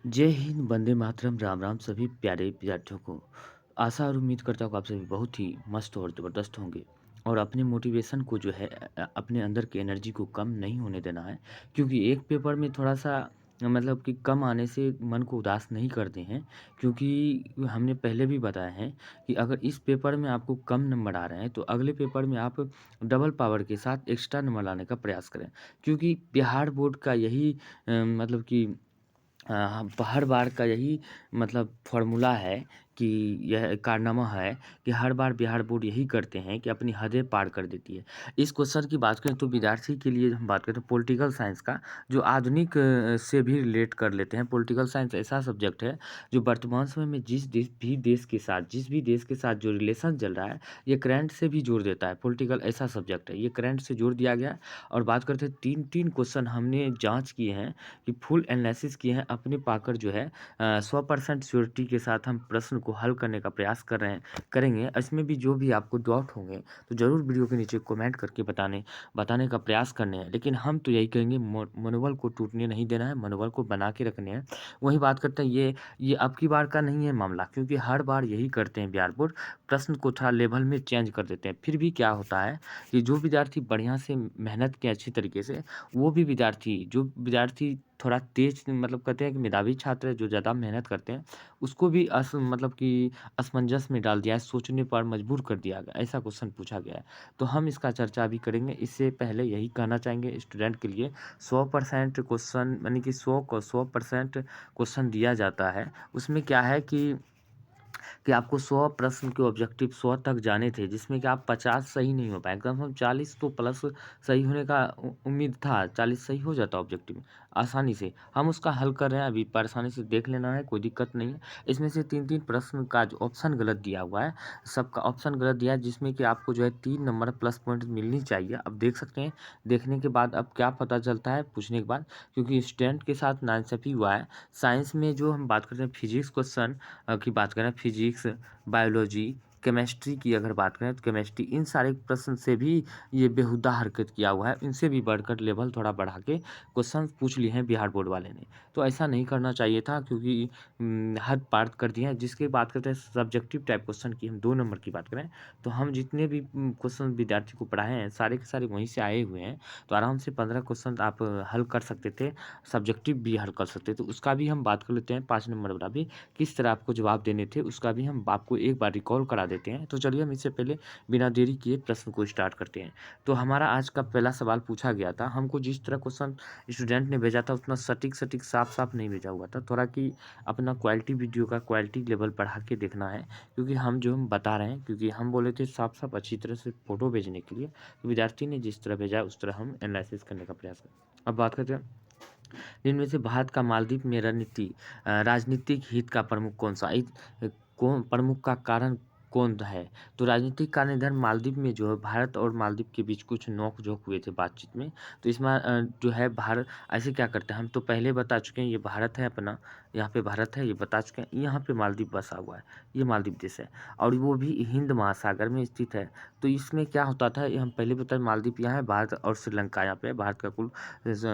जय हिंद, वंदे मातरम, राम राम सभी प्यारे विद्यार्थियों को। आशा और उम्मीद करता हूँ कि आप सभी बहुत ही मस्त और ज़बरदस्त होंगे और अपने मोटिवेशन को जो है अपने अंदर की एनर्जी को कम नहीं होने देना है। क्योंकि एक पेपर में थोड़ा-सा मतलब कि कम आने से मन को उदास नहीं करते हैं। क्योंकि हमने पहले भी बताया है कि अगर इस पेपर में आपको कम नंबर आ रहे हैं, तो अगले पेपर में आप डबल पावर के साथ एक्स्ट्रा नंबर लाने का प्रयास करें। क्योंकि बिहार बोर्ड का यही मतलब कि हर बार का यही मतलब फ़ॉर्मूला है कि यह कारनामा है कि हर बार बिहार बोर्ड यही करते हैं कि अपनी हदें पार कर देती है। इस क्वेश्चन की बात करें तो विद्यार्थी के लिए हम बात करें तो पॉलिटिकल साइंस का जो आधुनिक से भी रिलेट कर लेते हैं। पॉलिटिकल साइंस ऐसा सब्जेक्ट है जो वर्तमान समय में जिस भी देश के साथ जो रिलेशन चल रहा है, ये करंट से भी जोड़ देता है। पॉलिटिकल ऐसा सब्जेक्ट है, ये करंट से जोड़ दिया गया है। और बात करते हैं 3-3 क्वेश्चन हमने जाँच किए हैं कि फुल एनालिसिस किए हैं अपने पाकर जो है 100% श्योरिटी के साथ हम प्रश्न को हल करने का प्रयास करेंगे। इसमें भी जो भी आपको डाउट होंगे तो ज़रूर वीडियो के नीचे कमेंट करके बताने का प्रयास करने हैं। लेकिन हम तो यही कहेंगे मनोबल को टूटने नहीं देना है, मनोबल को बना के रखने हैं। वहीं बात करते हैं ये अब की बार का नहीं है मामला, क्योंकि हर बार यही करते हैं बिहार बोर्ड, प्रश्न को थोड़ा लेवल में चेंज कर देते हैं। फिर भी क्या होता है कि जो विद्यार्थी बढ़िया से मेहनत किए अच्छी तरीके से, वो भी विद्यार्थी थोड़ा तेज़ मतलब कहते हैं कि मेधावी छात्र है जो ज़्यादा मेहनत करते हैं, उसको भी मतलब कि असमंजस में डाल दिया है, सोचने पर मजबूर कर दिया गया, ऐसा क्वेश्चन पूछा गया है। तो हम इसका चर्चा भी करेंगे। इससे पहले यही कहना चाहेंगे स्टूडेंट के लिए 100% क्वेश्चन यानी कि 100% क्वेश्चन दिया जाता है। उसमें क्या है कि आपको 100 प्रश्न के ऑब्जेक्टिव 100 तक जाने थे, जिसमें कि आप 50 सही नहीं हो पाए। कम से कम 40 तो प्लस सही होने का उम्मीद था, 40 सही हो जाता ऑब्जेक्टिव में आसानी से। हम उसका हल कर रहे हैं, अभी परेशानी से देख लेना है, कोई दिक्कत नहीं है। इसमें से 3-3 प्रश्न का जो ऑप्शन गलत दिया हुआ है, सबका ऑप्शन गलत दिया है, जिसमें कि आपको जो है 3 नंबर प्लस पॉइंट मिलनी चाहिए। अब देख सकते हैं, देखने के बाद अब क्या पता चलता है पूछने के बाद, क्योंकि स्टूडेंट के साथ नाइंसाफ़ी हुआ है। साइंस में जो हम बात करते हैं फिजिक्स क्वेश्चन की बात करें, फिजिक्स, बायोलॉजी, केमिस्ट्री की अगर बात करें तो केमिस्ट्री, इन सारे प्रश्न से भी ये बेहुदा हरकत किया हुआ है। इनसे भी बढ़कर लेवल थोड़ा बढ़ा के क्वेश्चन पूछ लिए हैं बिहार बोर्ड वाले ने। तो ऐसा नहीं करना चाहिए था, क्योंकि हद पार कर दिए हैं। जिसकी बात करते हैं सब्जेक्टिव टाइप क्वेश्चन की, हम 2 नंबर की बात करें तो हम जितने भी क्वेश्चन विद्यार्थी को पढ़ाए हैं, सारे के सारे वहीं से आए हुए हैं। तो आराम से 15 क्वेश्चन आप हल कर सकते थे, सब्जेक्टिव भी हल कर सकते थे। तो उसका भी हम बात कर लेते हैं, 5 नंबर वाला भी किस तरह आपको जवाब देने थे, उसका भी हम आपको एक बार रिकॉल करा देते हैं। तो चलिए हम इससे पहले बिना देरी किए प्रश्न को स्टार्ट करते हैं। तो हमारा आज का पहला सवाल पूछा गया था, हमको जिस तरह क्वेश्चन स्टूडेंट ने भेजा था उतना सटीक साफ नहीं भेजा हुआ था। थोड़ा कि अपना क्वालिटी वीडियो का क्वालिटी लेवल बढ़ा के देखना है, क्योंकि हम बता रहे हैं, क्योंकि हम बोले थे साफ अच्छी तरह से फ़ोटो भेजने के लिए। तो विद्यार्थी ने जिस तरह भेजा है उस तरह हम एनालिसिस करने का प्रयास करें। अब बात करते हैं इनमें से भारत का मालदीव में राजनीतिक हित का प्रमुख कौन-सा कौन प्रमुख का कारण कौन है? तो राजनीतिक कारण इधर मालदीव में जो है भारत और मालदीव के बीच कुछ नोक-झोंक हुए थे बातचीत में। तो इसमें जो है भारत ऐसे क्या करते हैं, हम तो पहले बता चुके हैं, ये भारत है अपना, यहाँ पे भारत है ये बता चुके हैं, यहाँ पे मालदीव बसा हुआ है, ये मालदीव देश है और वो भी हिंद महासागर में स्थित है। तो इसमें क्या होता था, ये हम पहले बताए मालदीव यहाँ है, भारत और श्रीलंका यहाँ पे है। भारत का कुल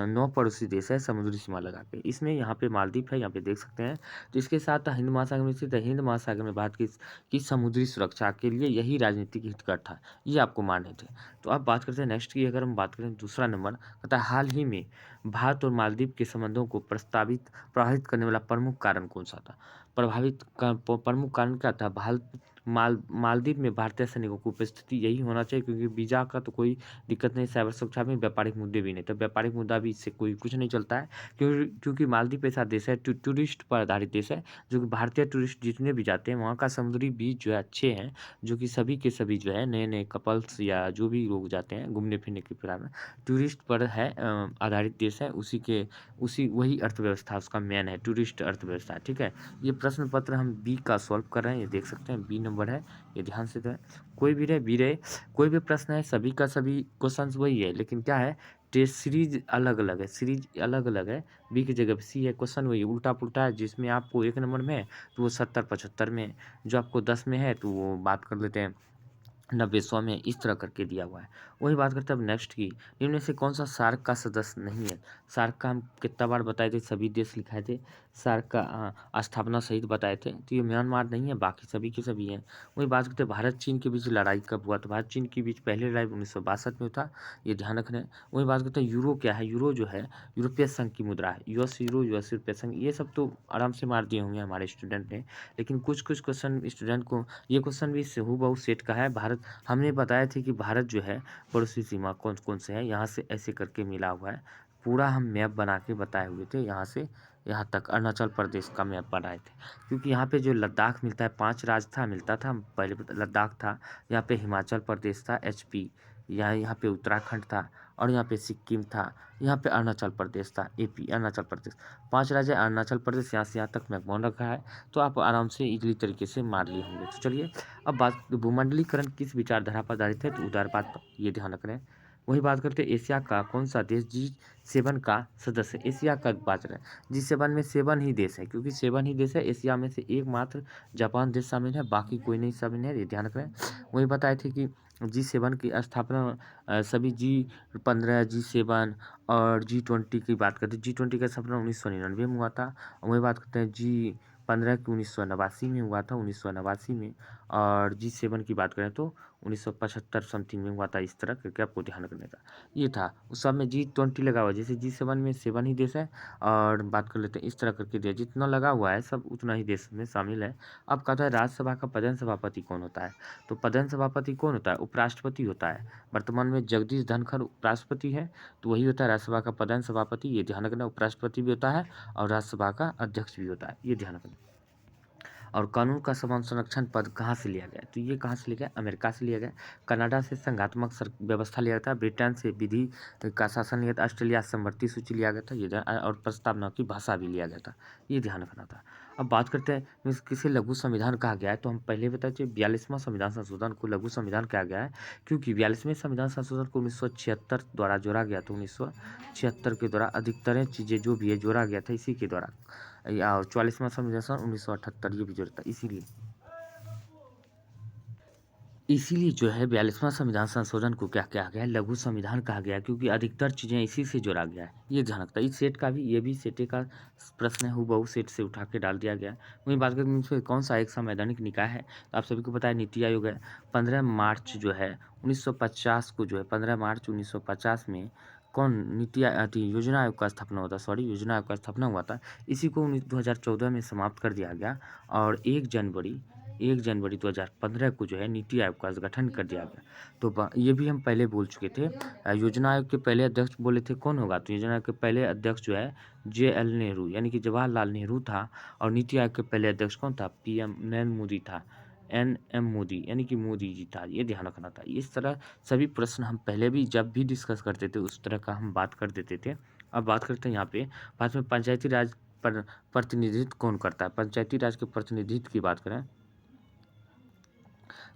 9 पड़ोसी देश है समुद्री सीमा लगा के। इसमें यहाँ पे मालदीव है, यहाँ पे देख सकते हैं। तो इसके साथ हिंद महासागर में स्थित है। हिंद महासागर में भारत की समुद्री सुरक्षा के लिए यही राजनीतिक हितकर था, ये आपको मानने थे। तो अब बात करते हैं नेक्स्ट की, अगर हम बात करें दूसरा नंबर, कहता है हाल ही में भारत और मालदीव के संबंधों को प्रभावित करने वाला प्रमुख कारण कौन-सा था? प्रमुख कारण क्या था? मालदीव में भारतीय सैनिकों की उपस्थिति, यही होना चाहिए, क्योंकि वीज़ा का तो कोई दिक्कत नहीं, साइबर सुरक्षा में व्यापारिक मुद्दे भी नहीं, तो व्यापारिक मुद्दा भी इससे कोई कुछ नहीं चलता है। क्योंकि मालदीव ऐसा देश है, टूरिस्ट पर आधारित देश है, जो कि भारतीय टूरिस्ट जितने भी जाते हैं वहाँ का समुद्री बीच जो है अच्छे हैं, जो कि सभी के सभी जो है नए-नए कपल्स या जो भी लोग जाते हैं घूमने-फिरने के फिराक में, टूरिस्ट पर है आधारित देश है, उसी वही अर्थव्यवस्था उसका मेन है, टूरिस्ट अर्थव्यवस्था, ठीक है। ये प्रश्न पत्र हम बी का सॉल्व कर रहे हैं, ये देख सकते हैं, बी नंबर है, ये ध्यान से दें। कोई भी रहे, बी रहे, कोई भी प्रश्न है, सभी का सभी क्वेश्चंस वही है, लेकिन क्या है, टेस्ट सीरीज अलग-अलग है, बी की जगह पे सी है, क्वेश्चन वही उल्टा-पुल्टा है, जिसमें आपको 1 नंबर में है, तो वो 70-75 में है, जो आपको 10 में है, तो वो बात कर लेते हैं 90 में इस तरह करके दिया हुआ है। वही बात करते हैं अब नेक्स्ट की, इनमें से कौन सा सार्क का सदस्य नहीं है? सार्क का हम कितना बार बताए थे, सभी देश लिखाए थे। सार्क का स्थापना सहित बताए थे, तो ये म्यांमार नहीं है, बाकी सभी के सभी हैं। वही बात करते हैं भारत चीन के बीच लड़ाई कब हुआ? तो भारत चीन के बीच पहली लड़ाई 1962 में था, ये ध्यान रखना है। वही बात करते हैं यूरो क्या है? यूरो जो है यूरोपीय संघ की मुद्रा है। यूएस यूरो, यूएस यूरोपीय संघ, ये सब तो आराम से मार दिए होंगे हमारे स्टूडेंट ने, लेकिन कुछ कुछ क्वेश्चन स्टूडेंट को, ये क्वेश्चन भी हूबहू सेट का है। भारत, हमने बताया थे कि भारत जो है पड़ोसी सीमा कौन कौन से है, यहाँ से ऐसे करके मिला हुआ है। पूरा हम मैप बना के बताए हुए थे, यहाँ से यहाँ तक अरुणाचल प्रदेश का मैप बनाए थे। क्योंकि यहाँ पे जो लद्दाख मिलता है, 5 राज्य था, मिलता था पहले लद्दाख था, यहाँ पे हिमाचल प्रदेश था एचपी, यहाँ पे उत्तराखंड था, और यहाँ पे सिक्किम था, यहाँ पे अरुणाचल प्रदेश था एपी, अरुणाचल प्रदेश। 5 राज्य अरुणाचल प्रदेश, यहाँ से यहाँ तक मैप बन रखा है, तो आप आराम से इजली तरीके से मार लिए होंगे। तो चलिए अब बात, भूमंडलीकरण किस विचारधारा पर आधारित है? तो उदारवाद पर, ये ध्यान रख रहे हैं। वही बात करते हैं एशिया का कौन सा देश G7 का सदस्य है? एशिया का बात रहे हैं, G7 में 7 ही देश है, क्योंकि 7 ही देश है। एशिया में से एकमात्र जापान देश शामिल है, बाकी कोई नहीं शामिल है, ये ध्यान रख रहे हैं। वही बताए थे कि G7 की स्थापना सभी G15, G7 और G20 की बात करते हैं। G20 का स्थापना 1999 में हुआ था। वही बात करते हैं G15 की 1989 में हुआ था, 1989 में। और G7 की बात करें तो 1975 समथिंग में हुआ था। इस तरह करके आपको ध्यान रखने का ये था। उस सब में G20 लगा हुआ है, जैसे G7 में 7 ही देश है। और बात कर लेते हैं, इस तरह करके दिया, जितना लगा हुआ है सब उतना ही देश में शामिल है। अब कहता है राज्यसभा का प्रधान सभापति कौन होता है? तो प्रधान सभापति कौन होता है? उपराष्ट्रपति होता है। वर्तमान में जगदीश धनखड़ उपराष्ट्रपति है, तो वही होता है राज्यसभा का प्रधान सभापति, ये ध्यान रखना। उपराष्ट्रपति भी होता है और राज्यसभा का अध्यक्ष भी होता है, ये ध्यान रखना। और कानून का समान संरक्षण पद कहाँ से लिया गया? तो ये कहाँ से लिया गया? अमेरिका से लिया गया। कनाडा से संघात्मक व्यवस्था लिया गया था। ब्रिटेन से विधि का शासन लिया था। ऑस्ट्रेलिया से समवर्ती सूची लिया गया था, ये और प्रस्तावना की भाषा भी लिया गया था, ये ध्यान रखना था। अब बात करते हैं मीन्स किसे लघु संविधान कहा गया है? तो हम पहले बताए थे 42वां संविधान संशोधन को लघु संविधान कहा गया है, क्योंकि 42वें संविधान संशोधन को 1976 द्वारा जोड़ा गया था। 1976 के द्वारा अधिकतर चीज़ें जो भी है जोड़ा गया था इसी के द्वारा। या 44वां संविधान 1978 ये भी जोड़ा था, इसीलिए जो है 42वां संविधान संशोधन को क्या कहा गया है? लघु संविधान कहा गया है, क्योंकि अधिकतर चीज़ें इसी से जोड़ा गया है, ये ध्यान रखता है। इस सेट का भी, ये भी सेटे का प्रश्न है, हूबहू सेट से उठा के डाल दिया गया है। वहीं बात करें मुझे कौन सा एक संवैधानिक निकाय है? तो आप सभी को पता है नीति आयोग है। 15 मार्च जो है 1950 को, जो है 15 मार्च 1950 में कौन योजना आयोग का स्थापना होता, सॉरी योजना आयोग का स्थापना हुआ था। इसी को 2014 में समाप्त कर दिया गया, और 1 जनवरी 2015 को जो है नीति आयोग का गठन कर दिया गया। तो ये भी हम पहले बोल चुके थे। योजना आयोग के पहले अध्यक्ष बोले थे कौन होगा? तो योजना आयोग के पहले अध्यक्ष जो है JL नेहरू, यानी कि जवाहरलाल नेहरू था। और नीति आयोग के पहले अध्यक्ष कौन था? PM नरेंद्र मोदी था, NM मोदी, यानी कि मोदी जी था, ये ध्यान रखना था। इस तरह सभी प्रश्न हम पहले भी जब भी डिस्कस करते थे उस तरह का हम बात कर देते थे। अब बात करते हैं यहाँ पे भारत में पंचायती राज पर प्रतिनिधित्व कौन करता है? पंचायती राज के प्रतिनिधित्व की बात करें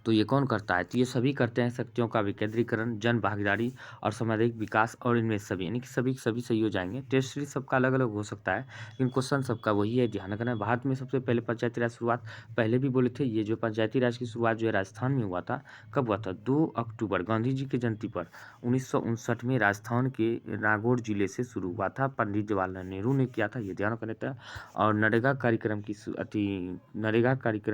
तो ये कौन करता है? तो ये सभी करते हैं, शक्तियों का विकेंद्रीकरण, जन भागीदारी और सामाजिक विकास, और इनमें सभी, यानी कि सभी सभी सही हो जाएंगे। टेस्ट सीरीज सबका अलग अलग हो सकता है, लेकिन क्वेश्चन सबका वही है, ध्यान रखना है। भारत में सबसे पहले पंचायती राज शुरुआत, पहले भी बोले थे, ये जो पंचायती राज की शुरुआत जो है राजस्थान में हुआ था। कब हुआ था? 2 अक्टूबर, गांधी जी की जयंती पर 1959 में राजस्थान के नागौर जिले से शुरू हुआ था। पंडित जवाहरलाल नेहरू ने किया था, ये ध्यान रखना था। और नरेगा कार्यक्रम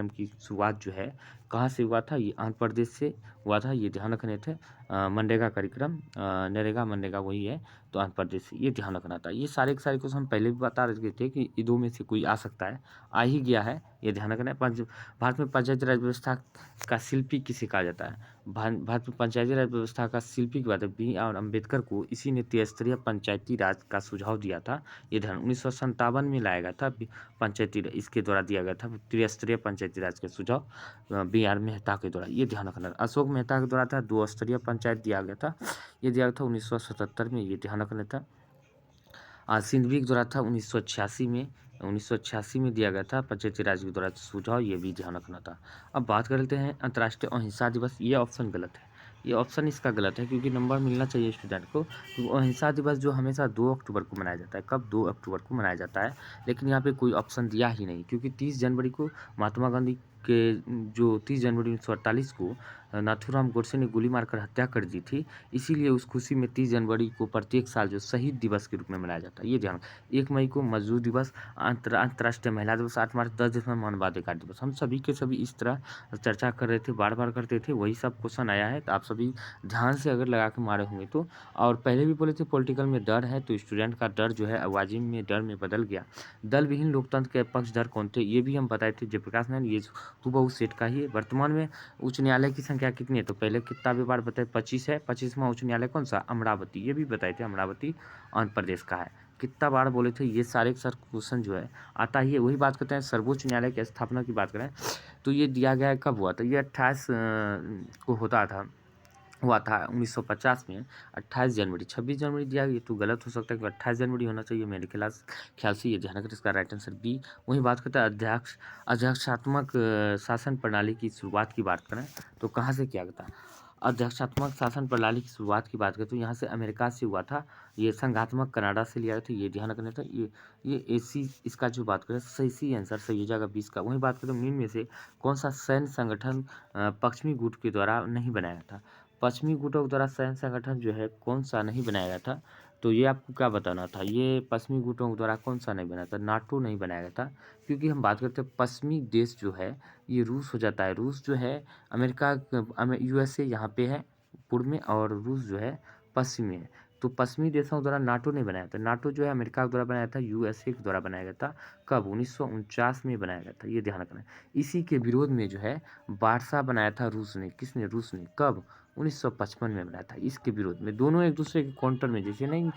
की शुरुआत जो है कहाँ से हुआ था? ये आंध्र प्रदेश से हुआ था, ये ध्यान रखने थे। मनरेगा कार्यक्रम, नरेगा मनरेगा वही है, तो आंध्र प्रदेश से, ये ध्यान रखना था। ये सारे के सारे क्वेश्चन हम पहले भी बता रहे थे कि ये दो में से कोई आ सकता है, आ ही गया है, ये ध्यान रखना है। भारत में पंचायती राज व्यवस्था का शिल्पी किसे कहा जाता है? भारत में पंचायती राज व्यवस्था का शिल्पी की बात है BR अम्बेडकर को, इसी ने त्रिस्तरीय पंचायती राज का सुझाव दिया था, ये ध्यान 1957 में लाया गया था। पंचायती इसके द्वारा दिया गया था त्रिस्तरीय पंचायती राज का सुझाव BR मेहता के द्वारा, ये ध्यान रखना। अशोक मेहता के द्वारा था 2 स्तरीय पंचायत दिया गया था, ये दिया गया था 1977 में, ये ध्यान रखना था। सिंघवी के द्वारा था 1986 में दिया गया था पंचायती राज के द्वारा सुझाव, ये भी ध्यान रखना था। अब बात कर लेते हैं अंतर्राष्ट्रीय अहिंसा दिवस। ये ऑप्शन गलत है, ये ऑप्शन इसका गलत है, क्योंकि नंबर मिलना चाहिए स्टूडेंट को। तो अहिंसा दिवस जो हमेशा 2 अक्टूबर को मनाया जाता है, कब? 2 अक्टूबर को मनाया जाता है। लेकिन यहाँ पे कोई ऑप्शन दिया ही नहीं, क्योंकि 30 जनवरी को महात्मा गांधी के जो 30 जनवरी 1948 को नाथूराम गोडसे ने गोली मारकर हत्या कर दी थी। इसीलिए उस खुशी में 30 जनवरी को प्रत्येक साल जो शहीद दिवस के रूप में मनाया जाता है। ये ध्यान 1 मई को मज़दूर दिवस, अंतर्राष्ट्रीय महिला दिवस, 8 मार्च 10 दिसंबर मानवाधिकार दिवस। हम सभी के सभी इस तरह चर्चा कर रहे थे, बार-बार करते थे, वही सब क्वेश्चन आया है। तो आप सभी ध्यान से अगर लगा के मारे होंगे तो। और पहले भी बोले थे पॉलिटिकल में डर है, तो स्टूडेंट का डर जो है अवाजिम में डर में बदल गया। दल विहीन लोकतंत्र के पक्षधर कौन थे? ये भी हम बताए थे, जयप्रकाश नारायण। ये हूबहू सेठ का ही है। वर्तमान में उच्च न्यायालय की संख्या कितनी है? तो पहले कितना विभाग बताए, 25 है। 25वां उच्च न्यायालय कौन सा? अमरावती। ये भी बताए थे, अमरावती आंध्र प्रदेश का है। कितना बार बोले थे, ये सारे सर क्वेश्चन जो है आता ही है। वही बात करते हैं, सर्वोच्च न्यायालय की स्थापना की बात करें तो ये दिया गया है, कब हुआ था? ये 28 को हुआ था 1950 में, 28 जनवरी। 26 जनवरी दिया, ये तो गलत हो सकता है कि 28 जनवरी होना चाहिए मेरे ख्याल से। ये ध्यान रखें, इसका राइट आंसर बी। वही बात करते हैं अध्यक्षात्मक शासन प्रणाली की शुरुआत की बात करें तो कहाँ से किया गया था? अध्यक्षात्मक शासन प्रणाली की शुरुआत की बात करें तो यहाँ से अमेरिका से हुआ था। ये संघात्मक कनाडा से लिया गया था। ये ध्यान रखना था। ये एसी, इसका जो बात करें सही आंसर सही हो जाएगा 20 का। वही बात करें तो निम्न में से कौन सा सैन्य संगठन पश्चिमी गुट के द्वारा नहीं बनाया था? पश्चिमी गुटों के द्वारा सैन्य संगठन जो है कौन सा नहीं बनाया गया था? तो ये आपको क्या बताना था? ये पश्चिमी गुटों के द्वारा कौन सा नहीं बनाया था? नाटो नहीं बनाया गया था। क्योंकि हम बात करते हैं पश्चिमी देश जो है ये रूस हो जाता है। रूस जो है अमेरिका, यूएसए यहाँ पे है पूर्व में, और रूस जो है पश्चिम में है। तो पश्चिमी देशों के द्वारा नाटो नहीं बनाया था। नाटो जो है अमेरिका के द्वारा बनाया था, यूएसए के द्वारा बनाया गया था। कब? 1949 में बनाया गया था। ये ध्यान रखना है। इसी के विरोध में जो है वारसा बनाया था रूस ने। किसने? रूस ने। कब? 1955 में बनाया था। इसके विरोध में दोनों एक दूसरे के काउंटर में, जैसे नहीं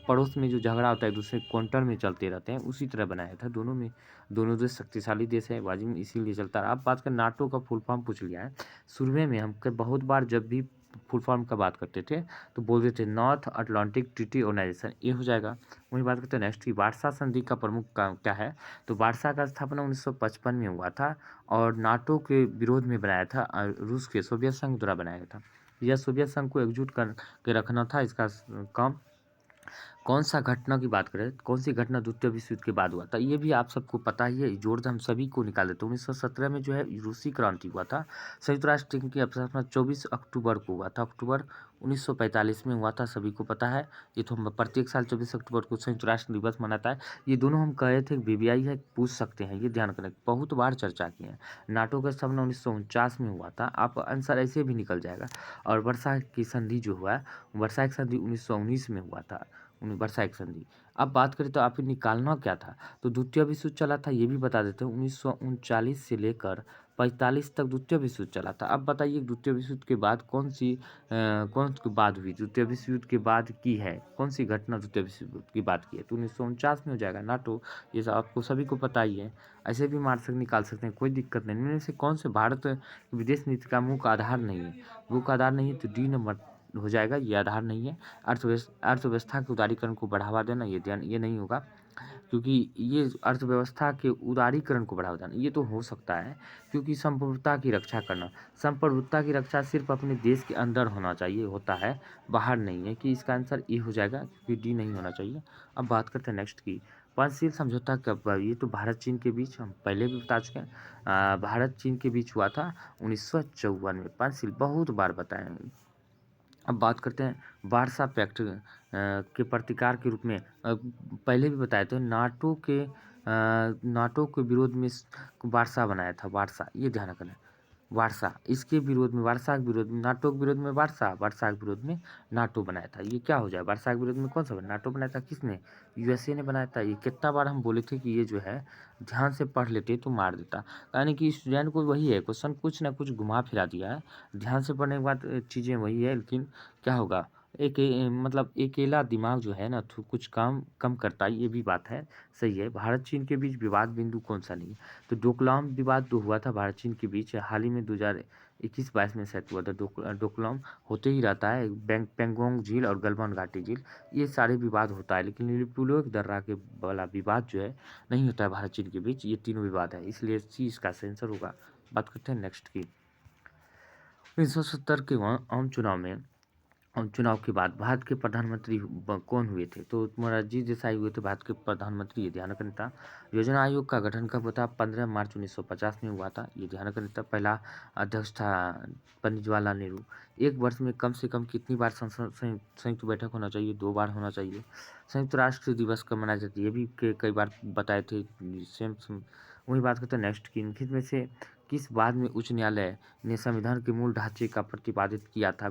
पड़ोस में जो झगड़ा होता है एक दूसरे काउंटर में चलते रहते हैं, उसी तरह बनाया था। दोनों में, दोनों देश शक्तिशाली देश है, बाजी में इसीलिए चलता रहा। अब बात कर, नाटो का फुल फॉर्म पूछ लिया है शुरू में। हम बहुत बार जब भी फुल फॉर्म का बात करते थे तो बोलते थे नॉर्थ अटलांटिक ट्रीटी ऑर्गेनाइजेशन, ये हो जाएगा। वही बात करते हैं नेक्स्ट की, वार्सा संधि का प्रमुख काम क्या है? तो वार्सा का स्थापना 1955 में हुआ था और नाटो के विरोध में बनाया था। रूस के सोवियत संघ द्वारा बनाया गया था। यह सोवियत संघ को एकजुट कर के रखना था इसका काम। कौन सा घटना की बात करें, कौन सी घटना द्वितीय विश्व युद्ध के बाद हुआ था? ये भी आप सबको पता ही है, जोड़ हम सभी को निकाल देते हैं। 1917 में जो है रूसी क्रांति हुआ था। संयुक्त राष्ट्र संघ की स्थापना 24 अक्टूबर को हुआ था। अक्टूबर 1945 में हुआ था, सभी को पता है। ये तो हम प्रत्येक साल 24 अक्टूबर को संयुक्त राष्ट्र दिवस मनाता है। ये दोनों हम कहे थे वीवीआई है, पूछ सकते हैं, ये ध्यान रखना। बहुत बार चर्चा की है। नाटो का स्थापना 1949 में हुआ था। आप आंसर ऐसे भी निकल जाएगा। और वर्षा की संधि जो हुआ है, वर्षा की संधि 1919 में हुआ था, वर्षाइक संधि। अब बात करें तो आपको निकालना क्या था? तो द्वितीय विश्व युद्ध चला था, ये भी बता देते हैं। 1939 से लेकर 45 तक द्वितीय विश्व युद्ध चला था। अब बताइए द्वितीय विश्व युद्ध के बाद कौन सी बात हुई? द्वितीय विश्व युद्ध के बाद की है कौन सी घटना द्वितीय विश्व युद्ध की बात की है? तो 1949 में हो जाएगा नाटो। ये सब आपको सभी को पता ही है। ऐसे भी मार्क्स निकाल सकते हैं, कोई दिक्कत नहीं। इनमें से कौन से भारत विदेश नीति का मुख्य आधार नहीं है? मुख्य आधार नहीं है तो डी नंबर हो जाएगा, ये आधार नहीं है। अर्थव्यवस्था के उदारीकरण को बढ़ावा देना, ये नहीं होगा, क्योंकि ये अर्थव्यवस्था के उदारीकरण को बढ़ावा देना ये तो हो सकता है, क्योंकि संप्रभुता की रक्षा करना। संप्रभुता की रक्षा सिर्फ अपने देश के अंदर होना चाहिए, होता है, बाहर नहीं है। कि इसका आंसर ए हो जाएगा, क्योंकि डी नहीं होना चाहिए। अब बात करते हैं नेक्स्ट की, पंचशील समझौता कब हुआ? ये तो भारत चीन के बीच हम पहले भी बता चुके हैं। भारत चीन के बीच हुआ था 1954 में। पंचशील बहुत बार बताए हैं। अब बात करते हैं वार्सा पैक्ट के प्रतिकार के रूप में, पहले भी बताए थे नाटो के विरोध में वार्सा बनाया था। वार्सा, ये ध्यान रखना है। वार्सा, इसके विरोध में, वार्सा के विरोध में, नाटो के विरोध में वार्सा, वार्सा के विरोध में नाटो बनाया था। ये क्या हो जाए? वार्सा के विरोध में कौन सा नाटो बनाया था? किसने? यूएसए ने बनाया था। ये कितना बार हम बोले थे कि ये जो है ध्यान से पढ़ लेते तो मार देता। यानी कि स्टूडेंट को वही है, क्वेश्चन कुछ ना कुछ घुमा फिरा दिया है। ध्यान से पढ़ने के बाद चीज़ें वही है, लेकिन क्या होगा, मतलब अकेला दिमाग जो है ना तो कुछ काम कम करता है, ये भी बात है। सही है। भारत चीन के बीच विवाद बिंदु कौन सा नहीं है? तो डोकलाम विवाद जो हुआ था भारत चीन के बीच हाल ही में 2021-22 में सेट हुआ था। डोकलाम होते ही रहता है। पेंगोंग झील और गलवान घाटी झील, ये सारे विवाद होता है, लेकिन लिपुलेख दर्रा के वाला विवाद जो है नहीं होता है भारत चीन के बीच। ये तीनों विवाद है, इसलिए सी इसका आंसर होगा। बात करते हैं नेक्स्ट की, 1970 के आम चुनाव में चुनाव के बाद भारत के प्रधानमंत्री कौन हुए थे? तो मोरारजी देसाई हुए थे भारत के प्रधानमंत्री, ये ध्यान रखना था। योजना आयोग का गठन कब हुआ था? 15 मार्च 1950 में हुआ था, ये ध्यान रखना था। पहला अध्यक्ष था पंडित जवाहरलाल नेहरू। एक वर्ष में कम से कम कितनी बार संसद संयुक्त बैठक होना चाहिए? 2 बार होना चाहिए। संयुक्त राष्ट्र दिवस कब मनाया जाता है? ये भी कई बार बताए थे। सेम वही बात करते हैं नेक्स्ट की। निम्नलिखित में से किस बाद में उच्च न्यायालय ने संविधान के मूल ढांचे का प्रतिपादित किया था?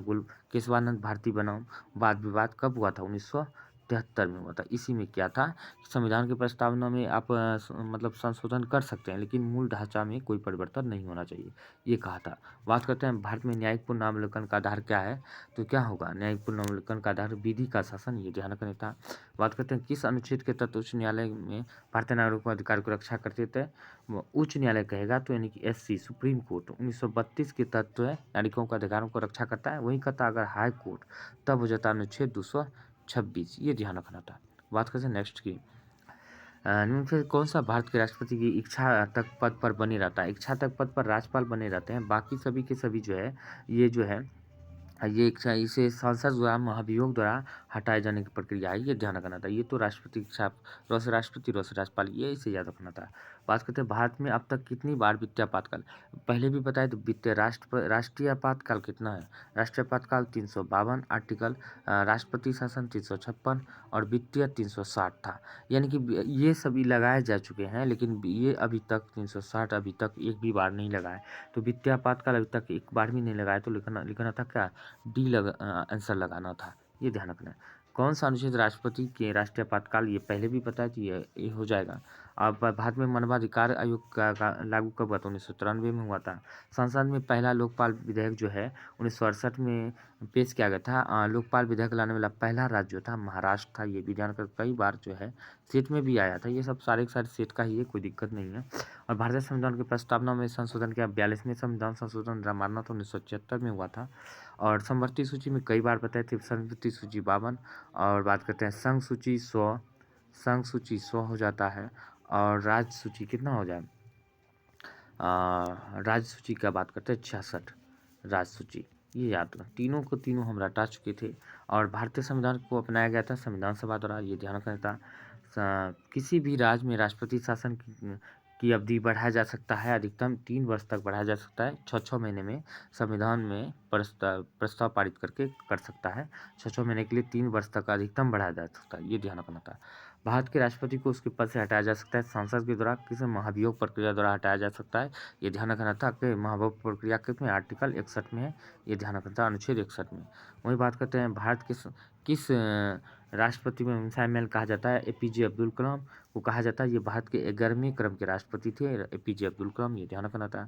केशवानंद भारती बनाम वाद विवाद कब हुआ था? 1973 में हुआ था। इसी में क्या था कि संविधान की प्रस्तावना में आप मतलब संशोधन कर सकते हैं, लेकिन मूल ढांचा में कोई परिवर्तन नहीं होना चाहिए, ये कहा था। बात करते हैं भारत में न्यायिक पुनरावलोकन का आधार क्या है? तो क्या होगा न्यायिक पुनरावलोकन का आधार? विधि का शासन, ये ध्यान रखना था। बात करते हैं किस अनुच्छेद के तहत उच्च न्यायालय में भारतीय नागरिकों के अधिकार को रक्षा करते थे? उच्च न्यायालय कहेगा तो यानी कि एससी सुप्रीम कोर्ट 1932 के तहत जो है नागरिकों के अधिकारों को रक्षा करता है। वहीं कहता अगर हाई कोर्ट तब हो जाता अनुच्छेद 226, ये ध्यान रखना था। बात करते हैं नेक्स्ट की। निम्न फिर कौन सा भारत के राष्ट्रपति की इच्छा तक पद पर बने रहता है? इच्छा तक पद पर राज्यपाल बने रहते हैं, बाकी सभी के सभी जो है ये जो है ये इच्छा इसे संसद द्वारा महाभियोग द्वारा हटाए जाने की प्रक्रिया है, ये ध्यान रखना था। ये तो राष्ट्रपति के साथ रॉस राष्ट्रपति रॉस राज्यपाल, ये इसे याद रखना था। बात करते हैं भारत में अब तक कितनी बार वित्तीय आपातकाल? पहले भी बताए तो वित्तीय राष्ट्रीय आपातकाल कितना है? राष्ट्रीय आपातकाल 352 आर्टिकल, राष्ट्रपति शासन 356 और वित्तीय 360 था। यानी कि ये सभी लगाए जा चुके हैं, लेकिन ये अभी तक 360 अभी तक एक भी बार नहीं लगा है। तो वित्तीय आपातकाल अभी तक एक बार भी नहीं लगाया, तो लिखना था क्या? आंसर लगाना था, ये ध्यान रखना है। कौन सा अनुच्छेद राष्ट्रपति के राष्ट्रीय आपातकाल? ये पहले भी पता है, तो ये हो जाएगा। अब भारत में मानवाधिकार आयोग का लागू कब हुआ था? 1993 में हुआ था। संसद में पहला लोकपाल विधेयक जो है 1968 में पेश किया गया था। लोकपाल विधेयक लाने वाला पहला राज्य जो था महाराष्ट्र था, ये भी ध्यान कर। कई बार जो है सेट में भी आया था, ये सब सारे के सारे सेट का ही है, कोई दिक्कत नहीं है। और भारतीय संविधान की प्रस्तावना में संशोधन किया 42वें संविधान संशोधन मानना तो 1976 में हुआ था। और समवर्ती सूची में कई बार बताए थे, समवर्ती सूची 52। और बात करते हैं संघ सूची 100, संघ सूची 100 हो जाता है। और राज्य सूची कितना हो जाए? राज्य सूची का बात करते हैं 66 राज्य सूची, ये याद रखना। तीनों को तीनों हम रटा चुके थे। और भारतीय संविधान को अपनाया गया था संविधान सभा द्वारा, ये ध्यान रखना था। किसी भी राज्य में राष्ट्रपति शासन की अवधि बढ़ाया जा सकता है, अधिकतम 3 वर्ष तक बढ़ाया जा सकता है। 6-6 महीने में संविधान में प्रस्ताव पारित करके कर सकता है। 6-6 महीने के लिए 3 वर्ष तक अधिकतम बढ़ाया जा सकता है, ये ध्यान रखना था। भारत के राष्ट्रपति को उसके पद से हटाया जा सकता है संसद के द्वारा, किसी महाभियोग प्रक्रिया द्वारा हटाया जा सकता है, ये ध्यान रखना था कि महाभियोग प्रक्रिया कितने आर्टिकल 61 में है, ये ध्यान रखना था, अनुच्छेद 61 में। वही बात करते हैं भारत के किस राष्ट्रपति में मिसाइल मैन कहा जाता है? एपीजे अब्दुल कलाम को कहा जाता है। ये भारत के 11वें क्रम के राष्ट्रपति थे एपीजे अब्दुल कलाम, ये ध्यान रखना था।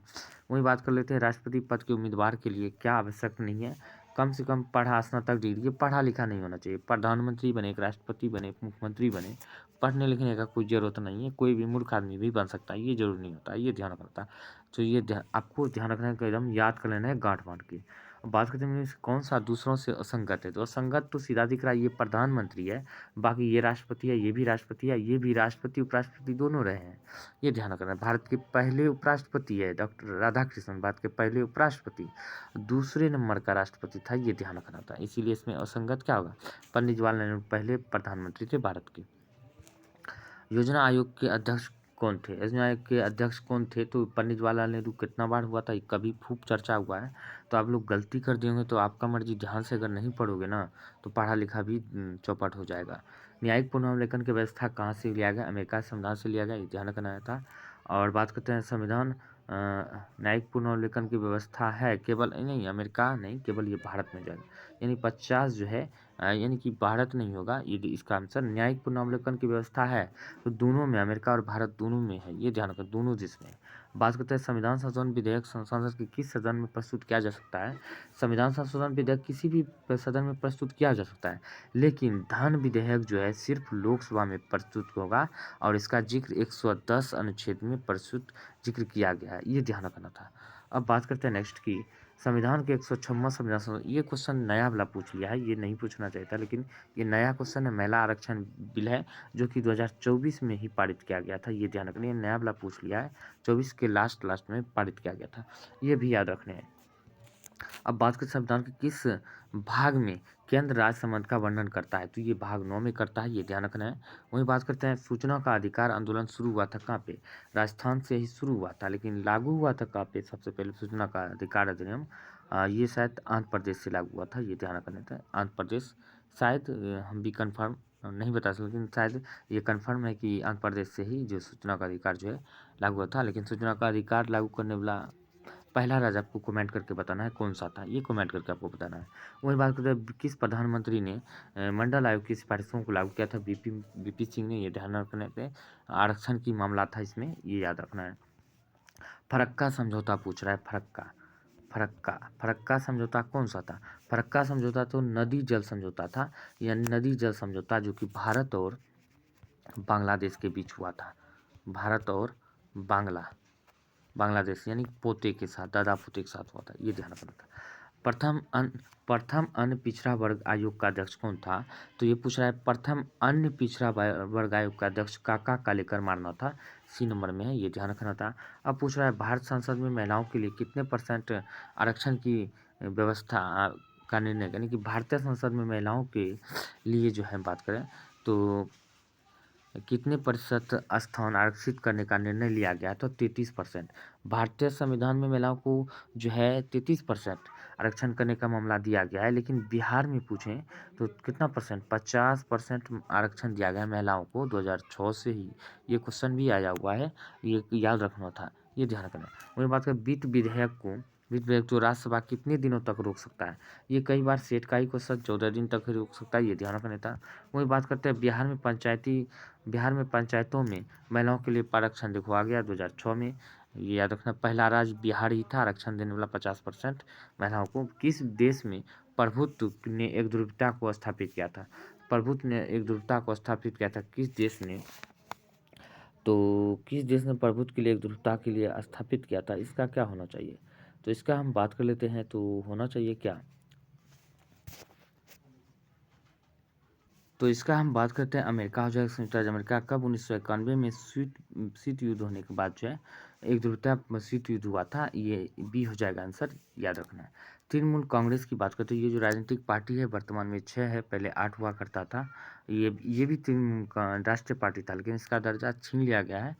वही बात कर लेते हैं राष्ट्रपति पद के उम्मीदवार के लिए क्या आवश्यक नहीं है? कम से कम पढ़ा स्नातक डिग्री, पढ़ा लिखा नहीं होना चाहिए। प्रधानमंत्री बने, एक राष्ट्रपति बने, मुख्यमंत्री बने, पढ़ने लिखने का कोई ज़रूरत नहीं है। कोई भी मूर्ख आदमी भी बन सकता है, ये जरूरी नहीं होता, ये ध्यान रखना था। तो ये आपको ध्यान रखना है कि एकदम याद कर लेना है गांठ बांध के। अब बात करते हैं कौन सा दूसरों से असंगत है? तो असंगत तो सीधा दिख रहा है, ये प्रधानमंत्री है। बाकी ये राष्ट्रपति है, ये भी राष्ट्रपति है, ये भी राष्ट्रपति उपराष्ट्रपति दोनों रहे हैं, ये ध्यान रखना है। भारत के पहले उपराष्ट्रपति है डॉक्टर राधाकृष्णन, भारत के पहले उपराष्ट्रपति। दूसरे नंबर का राष्ट्रपति था, ये ध्यान रखना था। इसीलिए इसमें असंगत क्या होगा? पंडित जवाहरलाल नेहरू पहले प्रधानमंत्री थे भारत के। योजना आयोग के अध्यक्ष कौन थे? योजना आयोग के अध्यक्ष कौन थे? तो पंडित जवाहरलाल नेहरू कितना बार हुआ था, कभी खूब चर्चा हुआ है। तो आप लोग गलती कर दिए तो आपका मर्जी, ध्यान से अगर नहीं पढ़ोगे ना तो पढ़ा लिखा भी चौपट हो जाएगा। न्यायिक पुनर्विलेखन की व्यवस्था कहाँ से लिया गया? अमेरिका संविधान से लिया गया, ये ध्यान रखना था। और बात करते हैं संविधान न्यायिक पुनर्विलेखन की व्यवस्था है केवल नहीं, अमेरिका नहीं, केवल ये भारत में जाएगा। यानी 50 जो है यानी कि भारत नहीं होगा, ये इसका आंसर। न्यायिक पुनर्विलेखन की व्यवस्था है तो दोनों में, अमेरिका और भारत दोनों में है, ये ध्यान रखें, दोनों देश में है। बात करते हैं संविधान संशोधन विधेयक संसद के किस सदन में प्रस्तुत किया जा सकता है? संविधान संशोधन विधेयक किसी भी सदन में प्रस्तुत किया जा सकता है, लेकिन धन विधेयक जो है सिर्फ लोकसभा में प्रस्तुत होगा और इसका जिक्र 110 अनुच्छेद में प्रस्तुत जिक्र किया गया है, ये ध्यान रखना था। अब बात करते हैं नेक्स्ट की। संविधान के 106वां संविधान, ये क्वेश्चन नया वाला पूछ लिया है, ये नहीं पूछना चाहिए था, लेकिन ये नया क्वेश्चन है। महिला आरक्षण बिल है जो कि 2024 में ही पारित किया गया था, ये ध्यान रखना। ये नया वाला पूछ लिया है, 24 के लास्ट में पारित किया गया था, ये भी याद रखने हैं। अब बात करें संविधान के किस भाग में केंद्र राज्य संबंध का वर्णन करता है, तो ये भाग 9 में करता है, ये ध्यान रखना है। वहीं बात करते हैं सूचना का अधिकार आंदोलन शुरू हुआ था कहाँ पे, राजस्थान से ही शुरू हुआ था, लेकिन लागू हुआ था कहाँ पे सबसे पहले सूचना का अधिकार अधिनियम, ये शायद आंध्र प्रदेश से लागू हुआ था, ये ध्यान रखना था आंध्र प्रदेश। शायद हम भी कन्फर्म नहीं बता सकते, लेकिन शायद ये कन्फर्म है कि आंध्र प्रदेश से ही जो सूचना का अधिकार जो है लागू हुआ था। लेकिन सूचना का अधिकार लागू करने वाला पहला राज्य आपको कमेंट करके बताना है कौन सा था, ये कमेंट करके आपको बताना है। वही बात करते हैं किस प्रधानमंत्री ने मंडल आयोग की सिफारिशों को लागू किया था, बीपी सिंह ने, ये ध्यान रखने पे आरक्षण की मामला था इसमें, ये याद रखना है। फरक्का समझौता पूछ रहा है, फरक्का समझौता कौन सा था, फरक्का समझौता तो नदी जल समझौता था, यानी नदी जल समझौता जो कि भारत और बांग्लादेश के बीच हुआ था, भारत और बांग्लादेश यानी पोते के साथ, दादा पोते के साथ हुआ था, ये ध्यान रखना था। प्रथम अन्य पिछड़ा वर्ग आयोग का अध्यक्ष कौन था, तो ये पूछ रहा है प्रथम अन्य पिछड़ा वर्ग आयोग का अध्यक्ष काका कालेकर मारना था, सी नंबर में है, ये ध्यान रखना था। अब पूछ रहा है भारत संसद में महिलाओं के लिए कितने % आरक्षण की व्यवस्था का निर्णय, यानी कि भारतीय संसद में महिलाओं के लिए जो है बात करें तो कितने प्रतिशत स्थान आरक्षित करने का निर्णय लिया गया, तो 33%। भारतीय संविधान में महिलाओं को जो है 33% आरक्षण करने का मामला दिया गया है, लेकिन बिहार में पूछें तो कितना %, 50% आरक्षण दिया गया है महिलाओं को 2006 से ही, ये क्वेश्चन भी आया हुआ है, ये याद रखना था, ये ध्यान रखना है। वही बात करें वित्त विधेयक को राज्यसभा कितने दिनों तक रोक सकता है, ये कई बार सेट का ही क्वेश्चन 14 दिन तक ही रोक सकता है, ये ध्यान रखना था। वही बात करते हैं बिहार में पंचायतों में महिलाओं के लिए आरक्षण देखो आ गया 2006 में, ये याद रखना, पहला राज्य बिहार ही था आरक्षण देने वाला 50% महिलाओं को। किस देश में प्रभुत्व ने एक ध्रुवता को स्थापित किया था, प्रभुत्व ने एक ध्रुवता को स्थापित किया था किस देश ने, तो किस देश ने प्रभुत्व के लिए एक ध्रुवता के लिए स्थापित किया था, इसका क्या होना चाहिए, तो इसका हम बात कर लेते हैं, तो होना चाहिए क्या, तो इसका हम बात करते हैं अमेरिका हो जाएगा, संयुक्त राज्य अमेरिका कब 1991 में शीत युद्ध होने के बाद जो है एक ध्रुवीय शीत युद्ध हुआ था, ये बी हो जाएगा आंसर, याद रखना है। तृणमूल कांग्रेस की बात करते हैं, ये जो राजनीतिक पार्टी है वर्तमान में 6 है, पहले 8 हुआ करता था, ये भी तृणमूल का राष्ट्रीय पार्टी था, लेकिन इसका दर्जा छीन लिया गया है।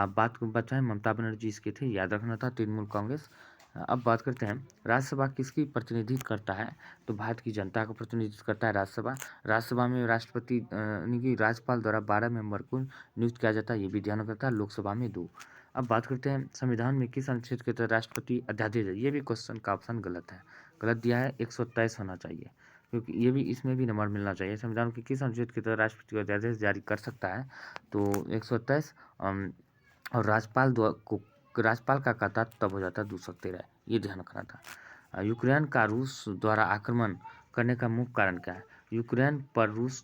बात को बचा है ममता बनर्जी इसके थे, याद रखना था तृणमूल कांग्रेस। अब बात करते हैं राज्यसभा किसकी प्रतिनिधित्व करता है, तो भारत की जनता का प्रतिनिधित्व करता है राज्यसभा। राज्यसभा में राष्ट्रपति यानी कि राज्यपाल द्वारा 12 मेंबर को नियुक्त किया जाता है, ये भी ध्यान रखता है, लोकसभा में 2। अब बात करते हैं संविधान में किस अनुच्छेद के तहत राष्ट्रपति अध्यादेश है, ये भी क्वेश्चन का ऑप्शन गलत है, गलत दिया है, 123 होना चाहिए, क्योंकि ये भी इसमें भी नंबर मिलना चाहिए। संविधान के किस अनुच्छेद के तहत राष्ट्रपति अध्यादेश जारी कर सकता है, तो 123। और राज्यपाल का खाता तब हो जाता है 213, ये ध्यान रखना था। यूक्रेन का रूस द्वारा आक्रमण करने का मुख्य कारण क्या है, यूक्रेन पर रूस